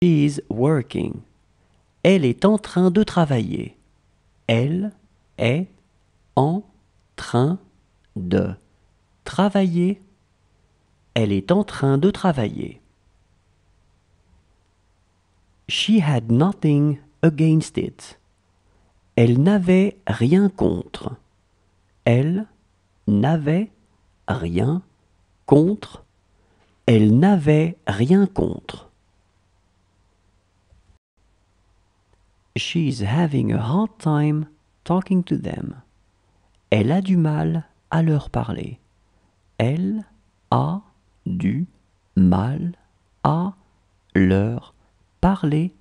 She is working. Elle est en train de travailler. Elle est en train de travailler. Elle est en train de travailler. She had nothing against it. Elle n'avait rien contre. Elle n'avait rien contre. Elle n'avait rien contre. She's having a hard time talking to them. Elle a du mal à leur parler. Elle a du mal à leur parler.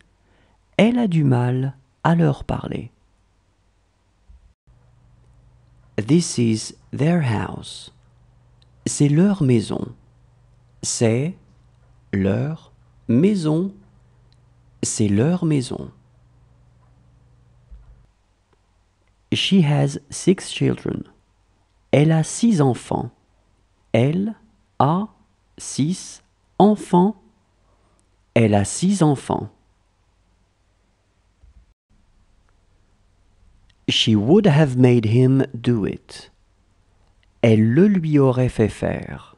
Elle a du mal à leur parler. This is their house. C'est leur maison. C'est leur maison. C'est leur maison. She has 6 children. Elle a 6 enfants. Elle a 6 enfants. Elle a 6 enfants. She would have made him do it. Elle le lui aurait fait faire.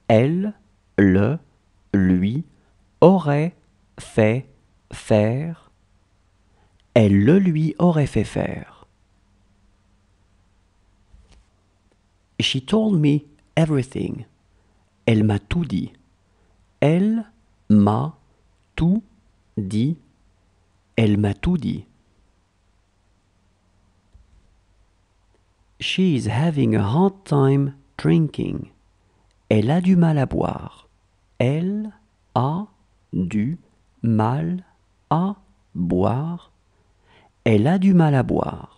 Elle le lui aurait fait faire. Elle le lui aurait fait faire. She told me everything. Elle m'a tout dit. Elle m'a tout dit. Elle m'a tout dit. She is having a hard time drinking. Elle a du mal à boire. Elle a du mal à boire. Elle a du mal à boire.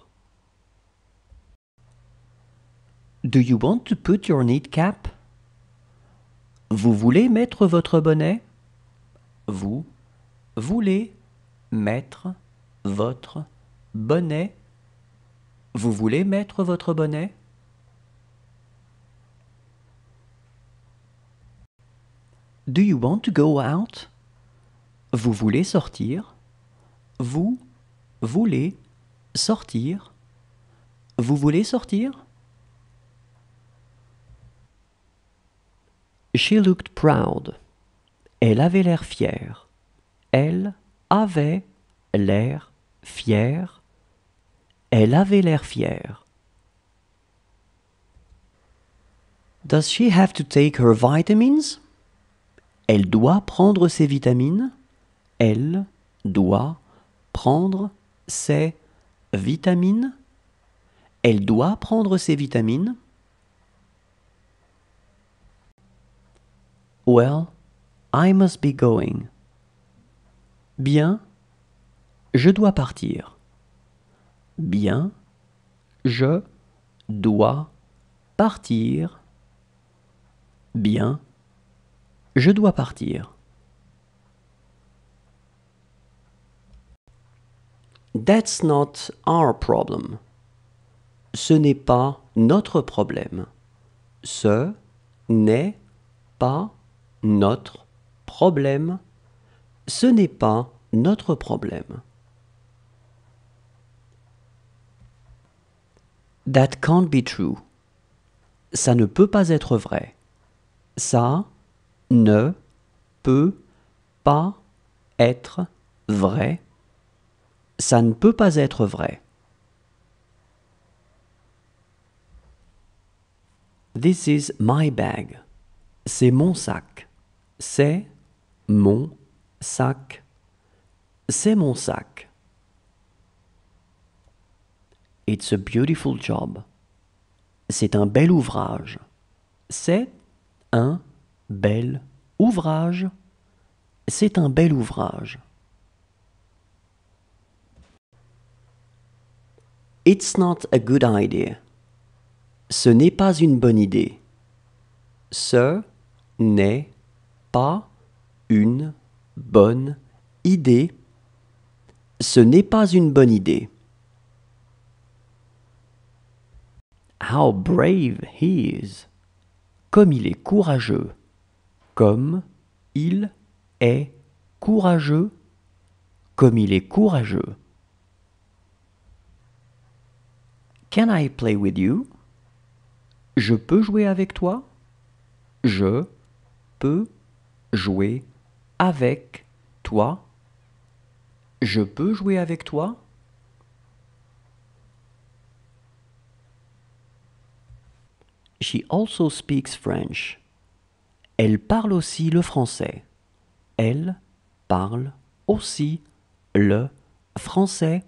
Do you want to put your knit cap? Vous voulez mettre votre bonnet? Vous voulez mettre votre bonnet? Vous voulez mettre votre bonnet? Do you want to go out? Vous voulez sortir? Vous voulez sortir? Vous voulez sortir? She looked proud. Elle avait l'air fière. Elle avait l'air fière. Elle avait l'air fière. Does she have to take her vitamins? Elle doit prendre ses vitamines. Elle doit prendre ses vitamines. Elle doit prendre ses vitamines. Well, I must be going. Bien, je dois partir. Bien, je dois partir. Bien, je dois partir. That's not our problem. Ce n'est pas notre problème. Ce n'est pas notre problème. Ce n'est pas notre problème. That can't be true. Ça ne peut pas être vrai. Ça ne peut pas être vrai. Ça ne peut pas être vrai. This is my bag. C'est mon sac. C'est mon sac. C'est mon sac. It's a beautiful job. C'est un bel ouvrage. C'est un bel ouvrage. C'est un bel ouvrage. It's not a good idea. Ce n'est pas une bonne idée. Ce n'est pas une bonne idée. Ce n'est pas une bonne idée. How brave he is. Comme il est courageux. Comme il est courageux comme il est courageux. Can I play with you? Je peux jouer avec toi? Je peux jouer avec toi? Je peux jouer avec toi? She also speaks French. Elle parle aussi le français. Elle parle aussi le français.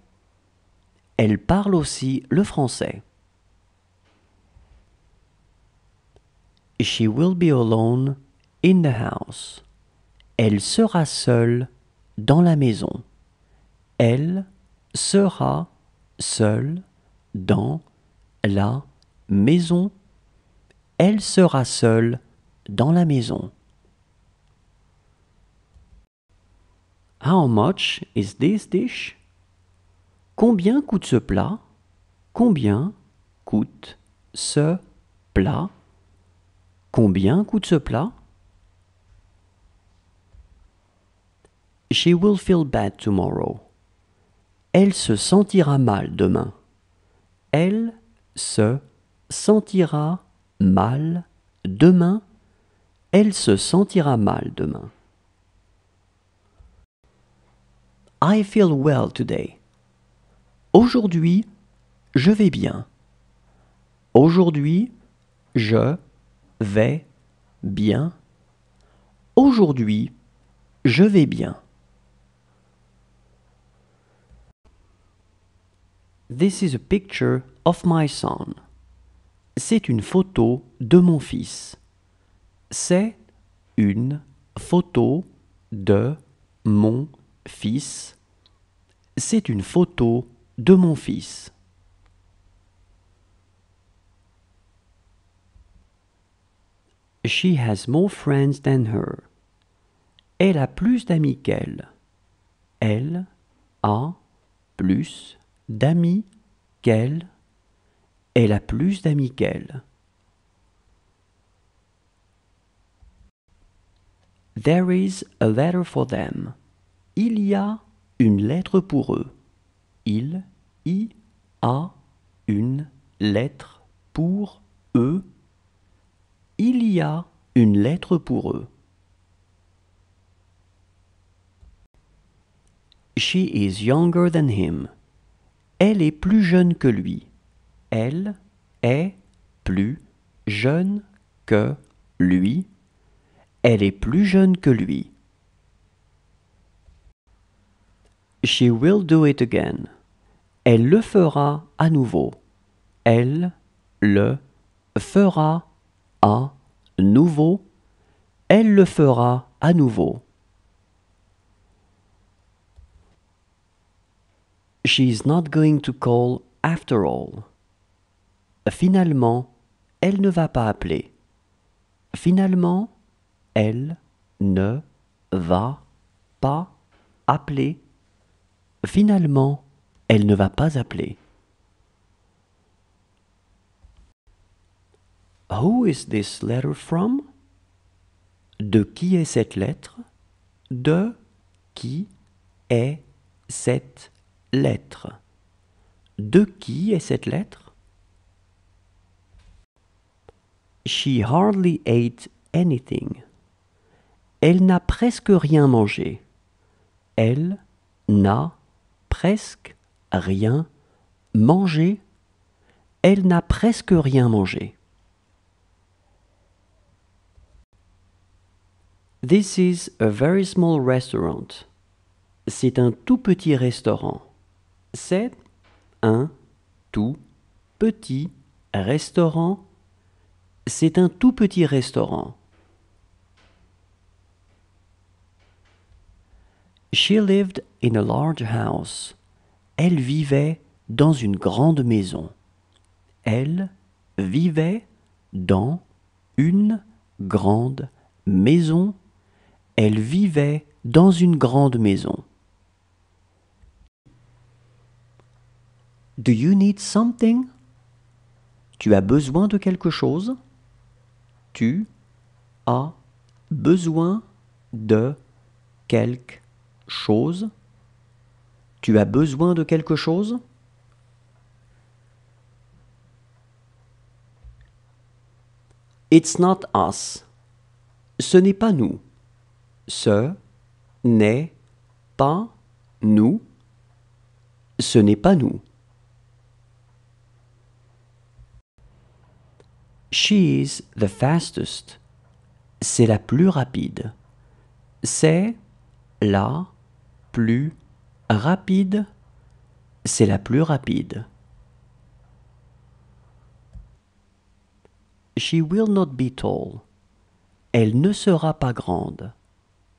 Elle parle aussi le français. She will be alone in the house. Elle sera seule dans la maison. Elle sera seule dans la maison. Elle sera seule dans la maison. How much is this dish? Combien coûte ce plat? Combien coûte ce plat? Combien coûte ce plat? She will feel bad tomorrow. Elle se sentira mal demain. Elle se sentira mal demain. Elle se sentira mal demain. I feel well today. Aujourd'hui, je vais bien. Aujourd'hui, je vais bien. Aujourd'hui, je vais bien. This is a picture of my son. C'est une photo de mon fils. C'est une photo de mon fils. C'est une photo de mon fils. She has more friends than her. Elle a plus d'amis qu'elle. Elle a plus d'amis qu'elle. Elle a plus d'amis qu'elle. There is a letter for them. Il y a une lettre pour eux. Il y a une lettre pour eux. Il y a une lettre pour eux. She is younger than him. Elle est plus jeune que lui. Elle est plus jeune que lui. Elle est plus jeune que lui. She will do it again. Elle le fera à nouveau. Elle le fera à nouveau. Elle le fera à nouveau. She's not going to call after all. Finalement, elle ne va pas appeler. Finalement, elle ne va pas appeler. Finalement, elle ne va pas appeler. Who is this letter from? De qui est cette lettre? De qui est cette lettre? De qui est cette lettre? She hardly ate anything. Elle n'a presque rien mangé. Elle n'a presque rien mangé. Elle n'a presque rien mangé. This is a very small restaurant. C'est un tout petit restaurant. C'est un tout petit restaurant. C'est un tout petit restaurant. She lived in a large house. Elle vivait dans une grande maison. Elle vivait dans une grande maison. Elle vivait dans une grande maison. Do you need something? Tu as besoin de quelque chose? Tu as besoin de quelque chose. Tu as besoin de quelque chose? It's not us. Ce n'est pas nous. Ce n'est pas nous. Ce n'est pas nous. She is the fastest. C'est la plus rapide. C'est la plus rapide. C'est la plus rapide. She will not be tall. Elle ne sera pas grande.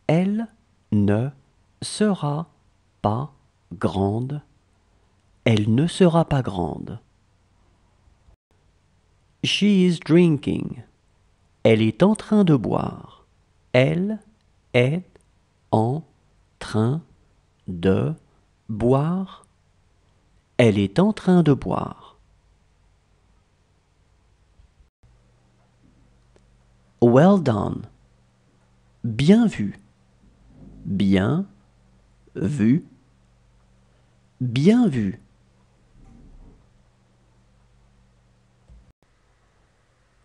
Elle ne sera pas grande. Elle ne sera pas grande. She is drinking. Elle est en train de boire. Elle est en train de boire. Elle est en train de boire. Well done. Bien vu. Bien vu. Bien vu.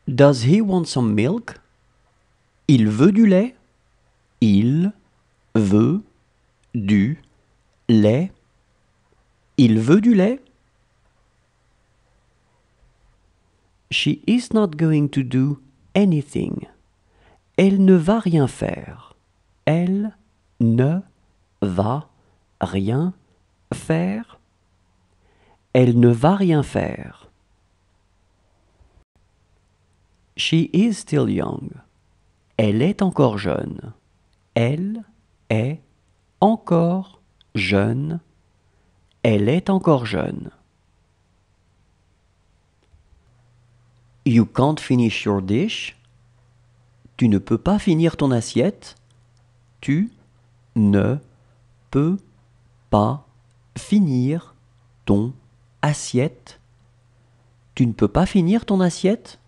Does he want some milk? Il veut du lait? Il veut du lait? Il veut du lait? She is not going to do anything. Elle ne va rien faire. Elle ne va rien faire. Elle ne va rien faire. She is still young. Elle est encore jeune. Elle est encore jeune. Elle est encore jeune. You can't finish your dish. Tu ne peux pas finir ton assiette. Tu ne peux pas finir ton assiette. Tu ne peux pas finir ton assiette.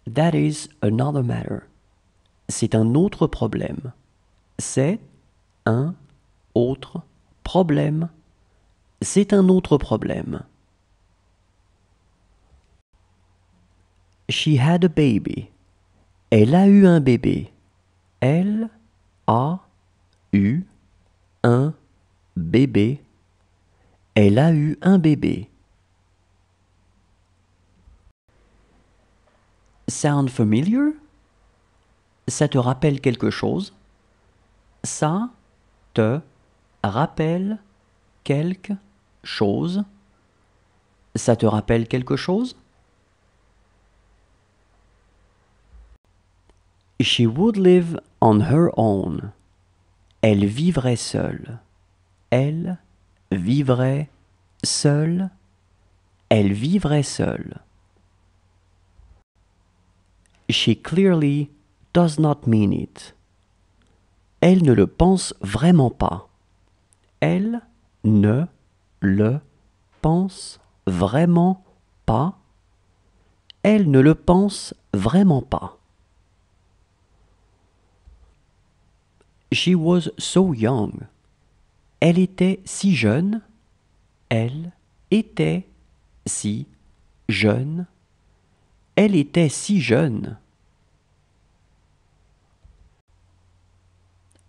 That is another matter. C'est un autre problème. C'est un autre problème. C'est un autre problème. She had a baby. Elle a eu un bébé. Elle a eu un bébé. Elle a eu un bébé. Sound familiar? Ça te rappelle quelque chose? Ça te rappelle quelque chose? Ça te rappelle quelque chose? She would live on her own. Elle vivrait seule. Elle vivrait seule. Elle vivrait seule. She clearly does not mean it. Elle ne le pense vraiment pas. Elle ne le pense vraiment pas. Elle ne le pense vraiment pas. She was so young. Elle était si jeune. Elle était si jeune. Elle était si jeune.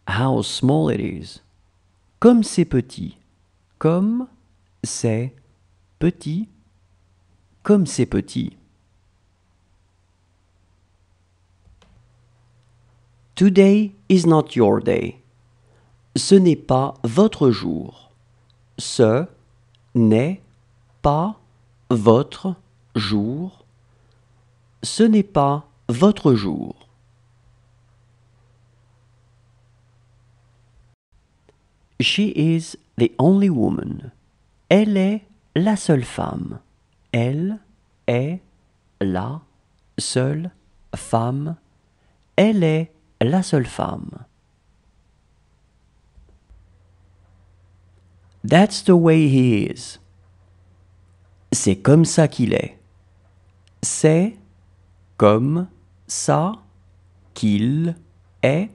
How small it is. Comme c'est petit. Comme c'est petit. Comme c'est petit. Today is not your day. Ce n'est pas votre jour. Ce n'est pas votre jour. Ce n'est pas votre jour. She is the only woman. Elle est la seule femme. Elle est la seule femme. Elle est la seule femme. That's the way he is. C'est comme ça qu'il est. C'est comme ça qu'il est,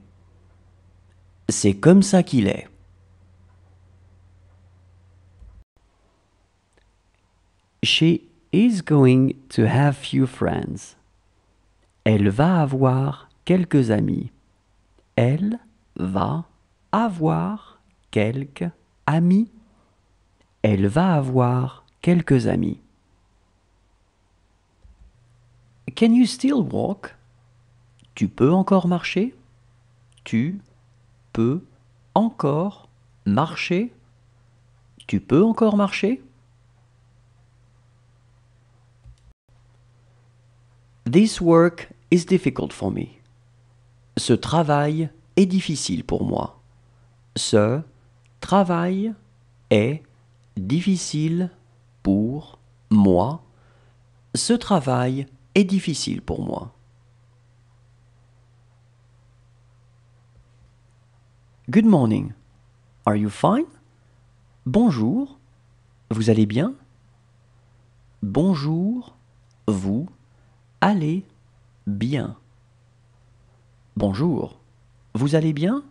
c'est comme ça qu'il est. She is going to have few friends. Elle va avoir quelques amis. Elle va avoir quelques amis. Elle va avoir quelques amis. Can you still walk? Tu peux encore marcher? Tu peux encore marcher? Tu peux encore marcher? This work is difficult for me. Ce travail est difficile pour moi. Ce travail est difficile pour moi. Ce travail est difficile pour moi. Good morning. Are you fine? Bonjour. Vous allez bien? Bonjour. Vous allez bien. Bonjour. Vous allez bien?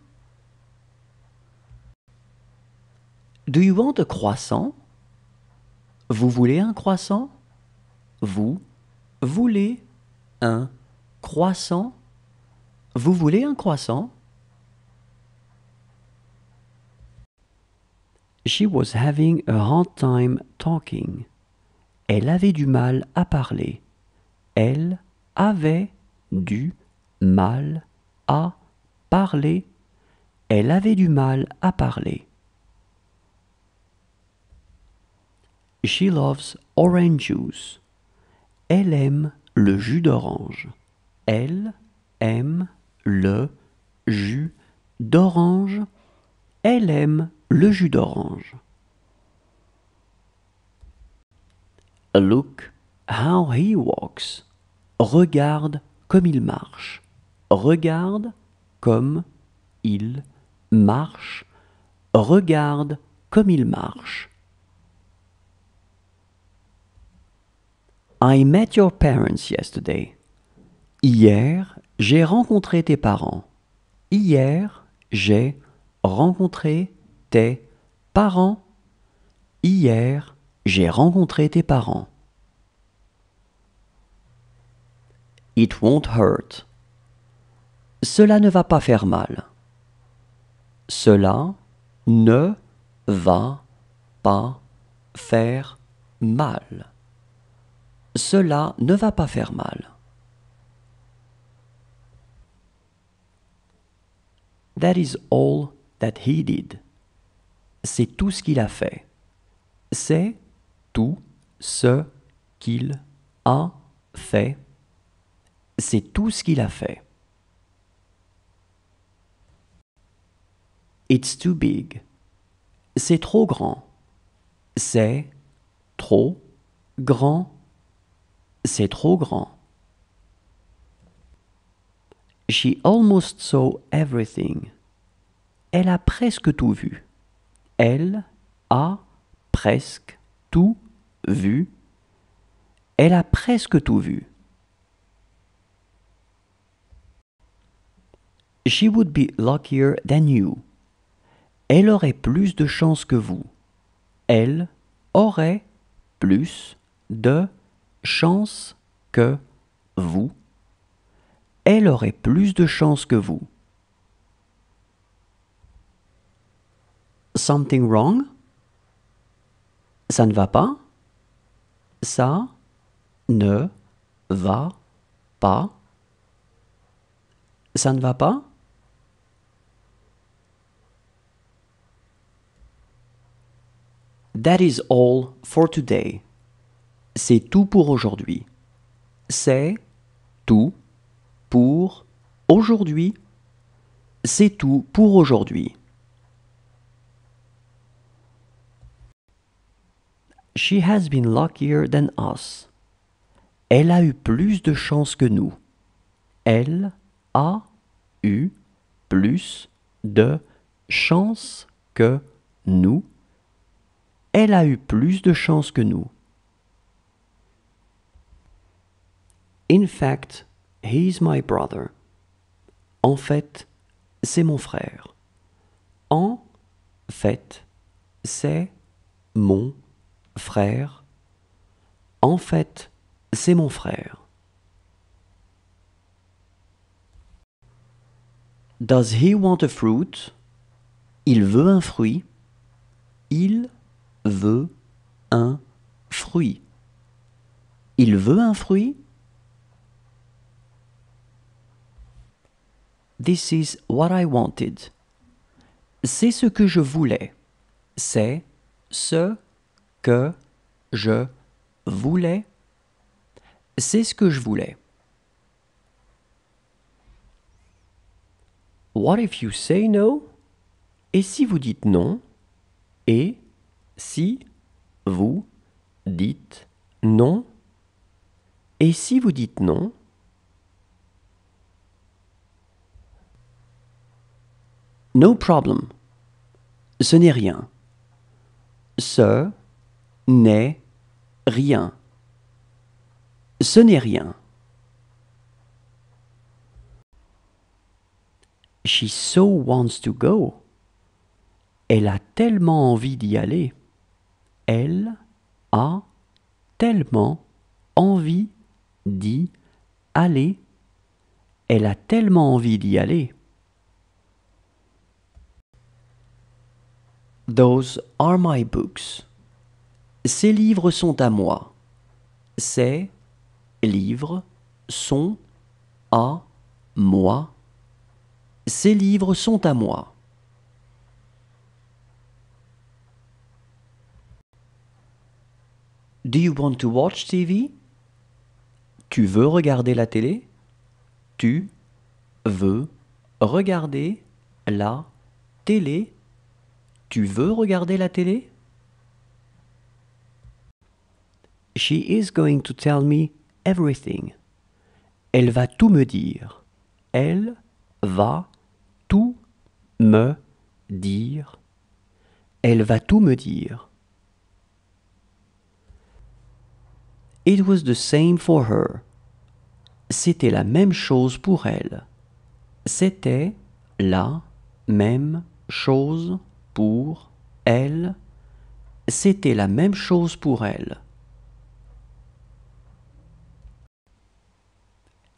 Do you want a croissant? Vous voulez un croissant? Vous voulez un croissant? Vous voulez un croissant? She was having a hard time talking. Elle avait du mal à parler. Elle avait du mal à parler. Elle avait du mal à parler. She loves orange juice. Elle aime le jus d'orange. Elle aime le jus d'orange. Elle aime le jus d'orange. Look how he walks. Regarde comme il marche. Regarde comme il marche. Regarde comme il marche. I met your parents yesterday. Hier, j'ai rencontré tes parents. Hier, j'ai rencontré tes parents. Hier, j'ai rencontré tes parents. It won't hurt. Cela ne va pas faire mal. Cela ne va pas faire mal. Cela ne va pas faire mal. That is all that he did. C'est tout ce qu'il a fait. C'est tout ce qu'il a fait. C'est tout ce qu'il a fait. It's too big. C'est trop grand. C'est trop grand. C'est trop grand. She almost saw everything. Elle a presque tout vu. Elle a presque tout vu. Elle a presque tout vu. She would be luckier than you. Elle aurait plus de chance que vous. Elle aurait plus de chance que vous. Elle aurait plus de chance que vous. Something wrong? Ça ne va pas? Ça ne va pas? Ça ne va pas? That is all for today. C'est tout pour aujourd'hui. C'est tout pour aujourd'hui. C'est tout pour aujourd'hui. She has been luckier than us. Elle a eu plus de chance que nous. Elle a eu plus de chance que nous. Elle a eu plus de chance que nous. In fact, he's my brother. En fait, c'est mon frère. En fait, c'est mon frère. En fait, c'est mon frère. Does he want a fruit? Il veut un fruit. Il veut un fruit. Il veut un fruit? This is what I wanted. C'est ce que je voulais. C'est ce que je voulais. C'est ce que je voulais. What if you say no? Et si vous dites non? Et si vous dites non? Et si vous dites non? No problem. Ce n'est rien. Ce n'est rien. Ce n'est rien. She so wants to go. Elle a tellement envie d'y aller. Elle a tellement envie d'y aller. Elle a tellement envie d'y aller. Those are my books. Ces livres sont à moi. Ces livres sont à moi. Ces livres sont à moi. Do you want to watch TV? Tu veux regarder la télé? Tu veux regarder la télé? Tu veux regarder la télé? She is going to tell me everything. Elle va tout me dire. Elle va tout me dire. Elle va tout me dire. It was the same for her. C'était la même chose pour elle. C'était la même chose pour elle. C'était la même chose pour elle.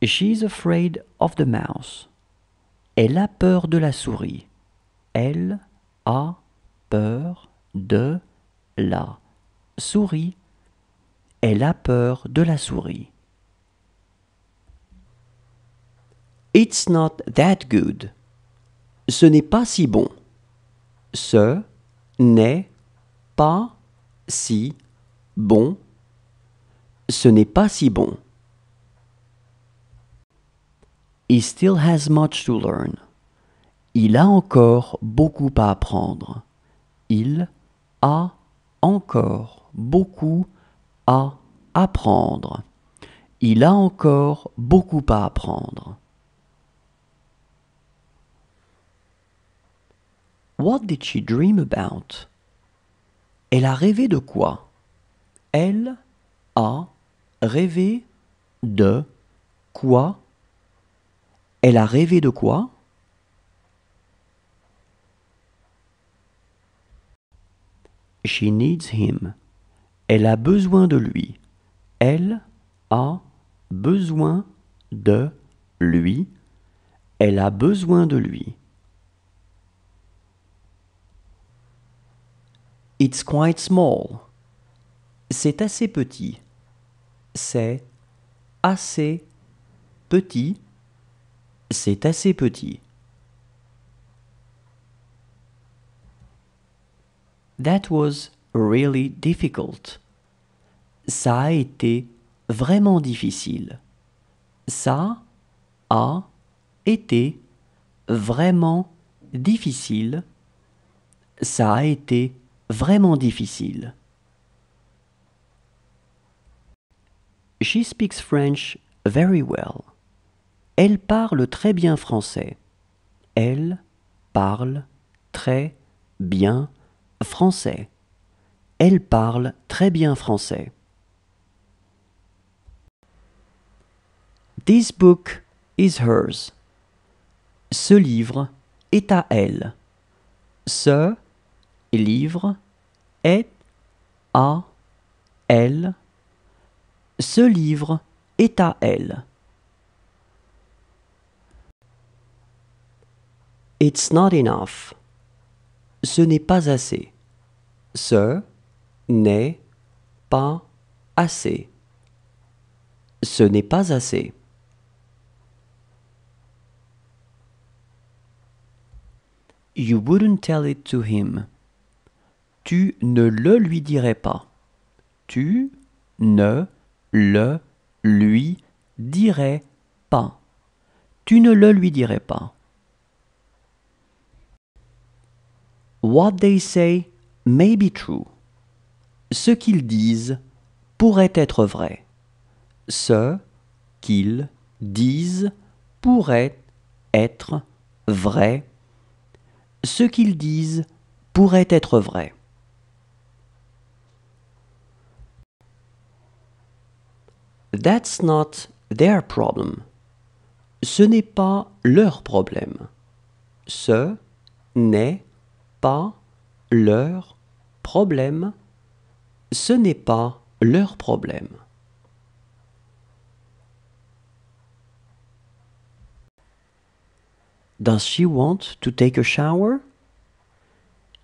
She's afraid of the mouse. Elle a peur de la souris. Elle a peur de la souris. Elle a peur de la souris. It's not that good. Ce n'est pas si bon. Ce n'est pas si bon. Ce n'est pas si bon. He still has much to learn. Il a encore beaucoup à apprendre. Il a encore beaucoup à apprendre. Il a encore beaucoup à apprendre. What did she dream about? Elle a rêvé de quoi? Elle a rêvé de quoi? Elle a rêvé de quoi? She needs him. Elle a besoin de lui. Elle a besoin de lui. Elle a besoin de lui. It's quite small. C'est assez petit. C'est assez petit. C'est assez petit. That was really difficult. Ça a été vraiment difficile. Ça a été vraiment difficile. Ça a été vraiment difficile. She speaks French very well. Elle parle très bien français. Elle parle très bien français. Elle parle très bien français. This book is hers. Ce livre est à elle. Ce livre est à elle. Ce livre est à elle. It's not enough. Ce n'est pas assez. Ce n'est pas assez. Ce n'est pas assez. You wouldn't tell it to him. Tu ne le lui dirais pas. Tu ne le lui dirais pas. Tu ne le lui dirais pas. What they say may be true. Ce qu'ils disent pourrait être vrai. Ce qu'ils disent pourrait être vrai. Ce qu'ils disent pourrait être vrai. That's not their problem. Ce n'est pas leur problème. Ce n'est pas leur problème. Ce n'est pas leur problème. Does she want to take a shower?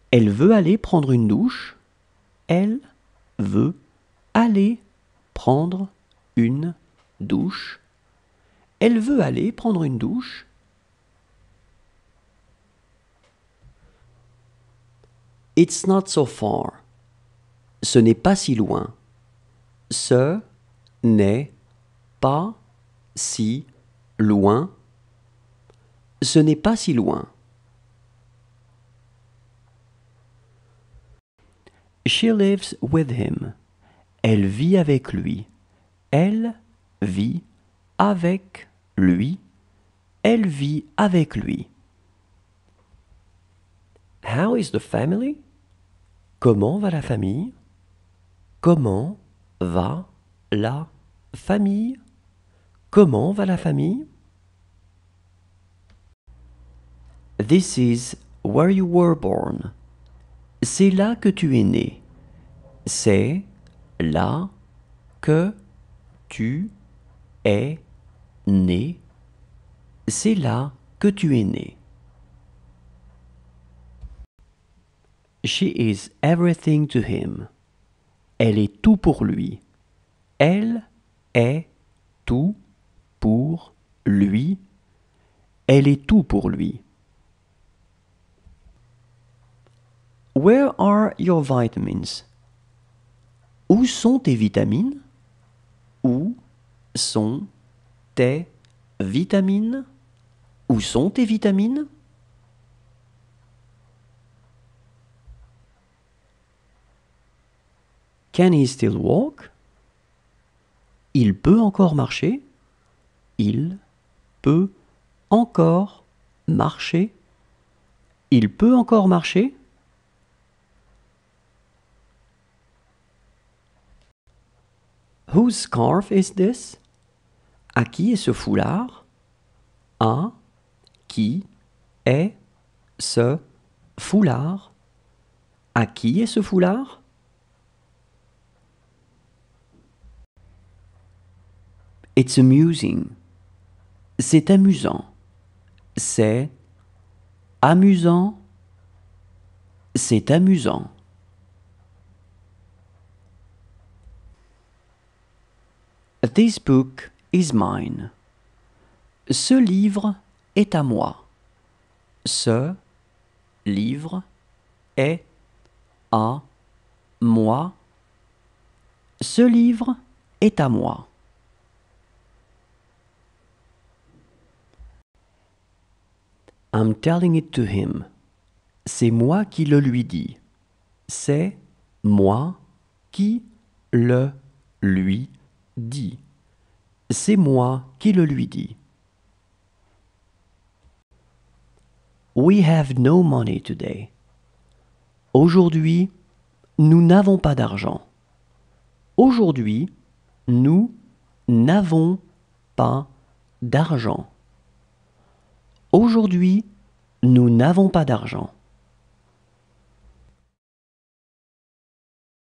Elle veut aller prendre une douche. Elle veut aller prendre une douche. Elle veut aller prendre une douche. It's not so far. Ce n'est pas si loin. Ce n'est pas si loin. Ce n'est pas si loin. She lives with him. Elle vit avec lui. Elle vit avec lui. Elle vit avec lui. How is the family? Comment va la famille? Comment va la famille? Comment va la famille? This is where you were born. C'est là que tu es né. C'est là que tu es né. C'est là que tu es né. She is everything to him. Elle est tout pour lui. Elle est tout pour lui. Elle est tout pour lui. Where are your vitamins? Où sont tes vitamines? Où sont tes vitamines? Où sont tes vitamines? Can he still walk? Il peut encore marcher. Il peut encore marcher. Il peut encore marcher. Whose scarf is this? À qui est ce foulard? À qui est ce foulard? À qui est ce foulard? It's amusing. C'est amusant. C'est amusant. C'est amusant. This book is mine. Ce livre est à moi. Ce livre est à moi. Ce livre est à moi. I'm telling it to him. C'est moi qui le lui dis. C'est moi qui le lui dis. C'est moi qui le lui dis. We have no money today. Aujourd'hui, nous n'avons pas d'argent. Aujourd'hui, nous n'avons pas d'argent. Aujourd'hui, Nous n'avons pas d'argent.